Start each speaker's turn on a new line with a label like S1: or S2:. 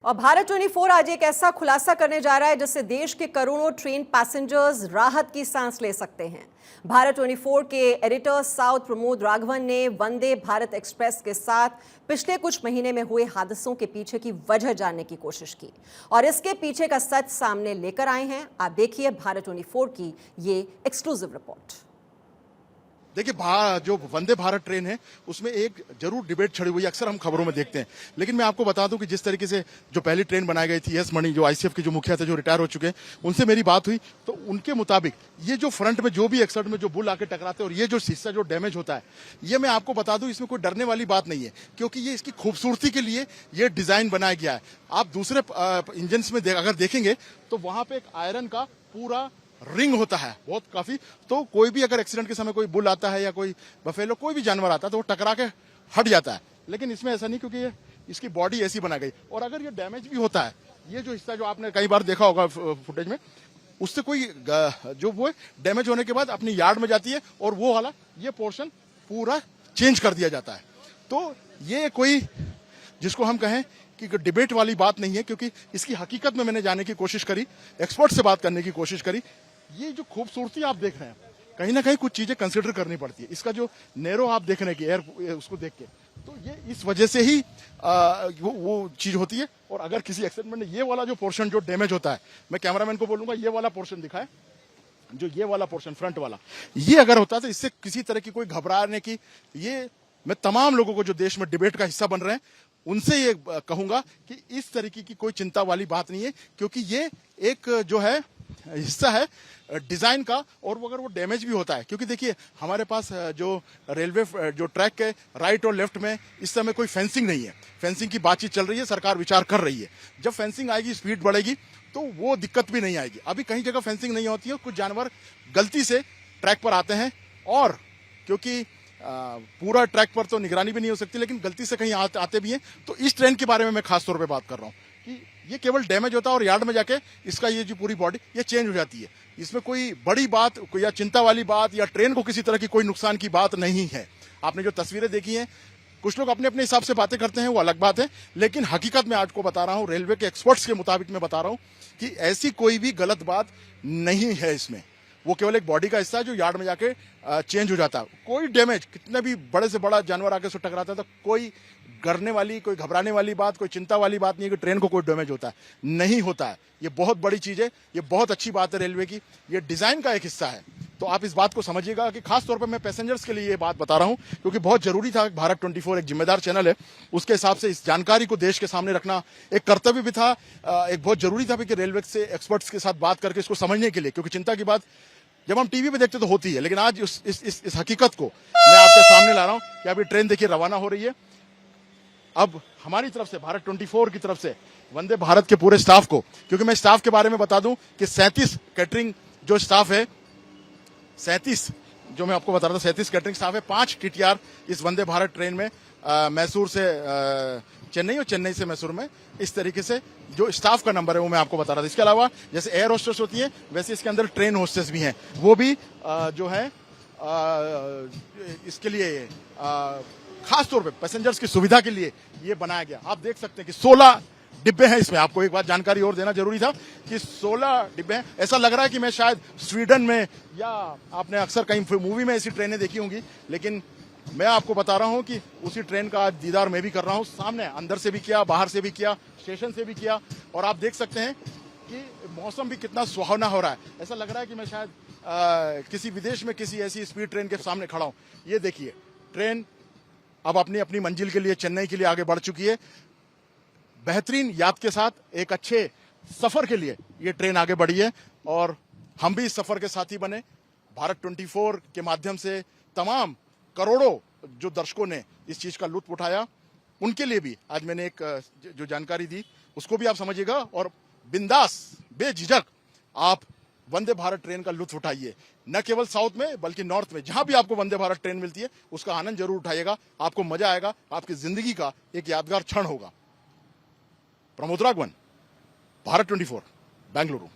S1: और भारत 24 आज एक ऐसा खुलासा करने जा रहा है जिससे देश के करोड़ों ट्रेन पैसेंजर्स राहत की सांस ले सकते हैं। भारत 24 के एडिटर साउथ प्रमोद राघवन ने वंदे भारत एक्सप्रेस के साथ पिछले कुछ महीने में हुए हादसों के पीछे की वजह जानने की कोशिश की और इसके पीछे का सच सामने लेकर आए हैं। आप देखिए भारत 24 की ये एक्सक्लूसिव रिपोर्ट।
S2: देखिए, जो वंदे भारत ट्रेन है उसमें एक जरूर डिबेट छड़ी हुई, अक्सर हम खबरों में देखते हैं। लेकिन मैं आपको बता दूं कि जिस तरीके से जो पहली ट्रेन बनाई गई थी, एस मणि जो आईसीएफ के जो मुखिया थे, जो रिटायर हो चुके हैं, उनसे मेरी बात हुई तो उनके मुताबिक ये जो फ्रंट में जो भी एक्सीडेंट में जो बुल आके टकराते हैं और ये जो हिस्सा जो डैमेज होता है, ये मैं आपको बता दूं इसमें कोई डरने वाली बात नहीं है, क्योंकि ये इसकी खूबसूरती के लिए ये डिजाइन बनाया गया है। आप दूसरे इंजन में अगर देखेंगे तो वहां पे एक आयरन का पूरा रिंग होता है, बहुत काफी। तो कोई भी अगर एक्सीडेंट के समय कोई बुल आता है या कोई बफेलो कोई भी जानवर आता है तो वो टकरा के हट जाता है। लेकिन इसमें ऐसा नहीं, क्योंकि ये इसकी बॉडी ऐसी बनाई गई। और अगर ये डैमेज भी होता है, ये जो हिस्सा जो आपने कई बार देखा होगा फुटेज में, उससे कोई जो वो डैमेज होने के बाद अपनी यार्ड में जाती है और वो वाला ये पोर्शन पूरा चेंज कर दिया जाता है। तो ये कोई जिसको हम कहें कि डिबेट वाली बात नहीं है, क्योंकि इसकी हकीकत में मैंने जाने की कोशिश करी, एक्सपर्ट से बात करने की कोशिश करी। ये जो खूबसूरती आप देख रहे हैं, कहीं ना कहीं कुछ चीजें कंसिडर करनी पड़ती है। इसका जो नैरो आप देख रहे हैं कि एयर उसको देख के, तो ये इस वजह से ही वो चीज होती है। और अगर किसी एक्सीडेंट में ये वाला जो पोर्शन जो डैमेज होता है, मैं कैमरामैन को बोलूंगा ये वाला पोर्शन दिखाए, जो ये वाला पोर्शन फ्रंट वाला, ये अगर होता है तो इससे किसी तरह की कोई घबराने की, ये मैं तमाम लोगों को जो देश में डिबेट का हिस्सा बन रहे हैं उनसे ये कहूंगा कि इस तरीके की कोई चिंता वाली बात नहीं है, क्योंकि ये एक जो है हिस्सा है डिजाइन का। और वो अगर वो डैमेज भी होता है, क्योंकि देखिए हमारे पास जो रेलवे जो ट्रैक के राइट और लेफ्ट में इस समय कोई फेंसिंग नहीं है। फेंसिंग की बातचीत चल रही है, सरकार विचार कर रही है। जब फेंसिंग आएगी, स्पीड बढ़ेगी, तो वो दिक्कत भी नहीं आएगी। अभी कहीं जगह फेंसिंग नहीं होती है, कुछ जानवर गलती से ट्रैक पर आते हैं, और क्योंकि पूरा ट्रैक पर तो निगरानी भी नहीं हो सकती, लेकिन गलती से कहीं आते भी हैं। तो इस ट्रेन के बारे में मैं खास तौर पे बात कर रहा हूं कि ये केवल डैमेज होता है और यार्ड में जाके इसका ये जो पूरी बॉडी ये चेंज हो जाती है। इसमें कोई बड़ी बात कोई या चिंता वाली बात या ट्रेन को किसी तरह की कोई नुकसान की बात नहीं है। आपने जो तस्वीरें देखी हैं, कुछ लोग अपने अपने हिसाब से बातें करते हैं, वो अलग बात है, लेकिन हकीकत में आज को बता रहा हूं, रेलवे के एक्सपर्ट्स के मुताबिक मैं बता रहा हूं कि ऐसी कोई भी गलत बात नहीं है इसमें। वो केवल एक बॉडी का हिस्सा है जो यार्ड में जाके चेंज हो जाता है। कोई डैमेज, कितने भी बड़े से बड़ा जानवर आके उसको टकराता है, तो कोई डरने वाली, कोई घबराने वाली बात, कोई चिंता वाली बात नहीं है कि ट्रेन को कोई डैमेज होता है, नहीं होता है। ये बहुत बड़ी चीज है, ये बहुत अच्छी बात है रेलवे की, ये डिजाइन का एक हिस्सा है। तो आप इस बात को समझिएगा कि खास तौर पर मैं पैसेंजर्स के लिए ये बात बता रहा हूं, क्योंकि बहुत जरूरी था। भारत 24 एक जिम्मेदार चैनल है, उसके हिसाब से इस जानकारी को देश के सामने रखना एक कर्तव्य भी था, एक बहुत जरूरी था कि रेलवे से एक्सपर्ट्स के साथ बात करके इसको समझने के लिए, क्योंकि चिंता की बात जब हम टीवी पे देखते तो होती है, लेकिन आज इस हकीकत को मैं आपके सामने ला रहा हूं कि अभी ट्रेन देखिए रवाना हो रही है। अब हमारी तरफ से, भारत 24 की तरफ से वंदे भारत के पूरे स्टाफ को, क्योंकि मैं स्टाफ के बारे में बता दूं कि 37 कैटरिंग जो स्टाफ है, 37 जो मैं आपको बता रहा था, 37 कैटरिंग स्टाफ है, 5 टीटीआर इस वंदे भारत ट्रेन में मैसूर से चेन्नई और चेन्नई से मैसूर में, इस तरीके से जो स्टाफ का नंबर है वो मैं आपको बता रहा था। इसके अलावा जैसे एयर होस्टेस होती है, वैसे इसके अंदर ट्रेन होस्टेस भी हैं, वो भी जो है इसके लिए खास तौर पे पैसेंजर्स की सुविधा के लिए ये बनाया गया। आप देख सकते हैं कि 16 डिब्बे हैं इसमें। आपको एक बात जानकारी और देना जरूरी था कि 16 डिब्बे हैं। ऐसा लग रहा है कि मैं शायद स्वीडन में, या आपने अक्सर कहीं मूवी में ऐसी ट्रेनें देखी होंगी, लेकिन मैं आपको बता रहा हूं कि उसी ट्रेन का आज दीदार मैं भी कर रहा हूं, सामने, अंदर से भी किया, बाहर से भी किया, स्टेशन से भी किया। और आप देख सकते हैं कि मौसम भी कितना सुहावना हो रहा है। ऐसा लग रहा है कि मैं शायद किसी विदेश में किसी ऐसी स्पीड ट्रेन के सामने खड़ा हूं। ये देखिए, ट्रेन अब अपनी अपनी मंजिल के लिए, चेन्नई के लिए आगे बढ़ चुकी है। बेहतरीन याद के साथ एक अच्छे सफर के लिए ये ट्रेन आगे बढ़ी है, और हम भी इस सफर के साथी बने। भारत 24 के माध्यम से तमाम करोड़ों जो दर्शकों ने इस चीज का लुत्फ उठाया, उनके लिए भी आज मैंने एक जो जानकारी दी उसको भी आप समझिएगा, और बिंदास बेझिझक आप वंदे भारत ट्रेन का लुत्फ उठाइए। न केवल साउथ में बल्कि नॉर्थ में, जहां भी आपको वंदे भारत ट्रेन मिलती है उसका आनंद जरूर उठाइएगा। आपको मजा आएगा, आपकी जिंदगी का एक यादगार क्षण होगा। प्रमोद राघवन, भारत 24, बेंगलुरु।